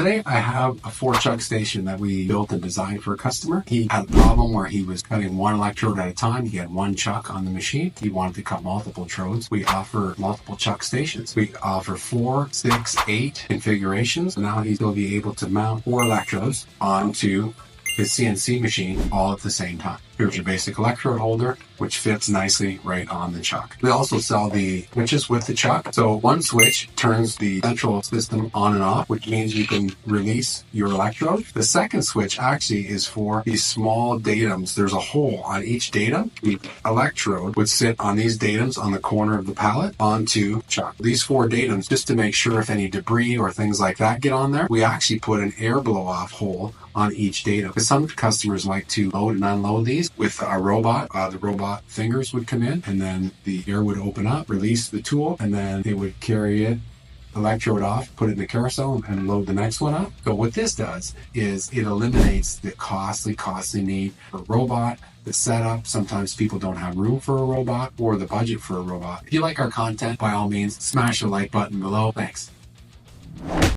Today I have a 4-chuck station that we built and designed for a customer. He had a problem where he was cutting one electrode at a time. He had one chuck on the machine. He wanted to cut multiple trodes. We offer multiple chuck stations. We offer 4, 6, 8 configurations. Now he's going to be able to mount 4 electrodes onto his CNC machine all at the same time. Here's your basic electrode holder, which fits nicely right on the chuck. We also sell the switches with the chuck. So one switch turns the central system on and off, which means you can release your electrode. The second switch actually is for these small datums. There's a hole on each datum. The electrode would sit on these datums on the corner of the pallet onto chuck. These 4 datums, just to make sure if any debris or things like that get on there, we actually put an air blow-off hole on each datum. Because some customers like to load and unload these with a robot. The robot fingers would come in and then the air would open up, release the tool, and then they would carry it, electrode off, put it in the carousel and load the next one up. So what this does is it eliminates the costly need for a robot, the setup. Sometimes people don't have room for a robot or the budget for a robot. If you like our content, by all means, smash the like button below. Thanks.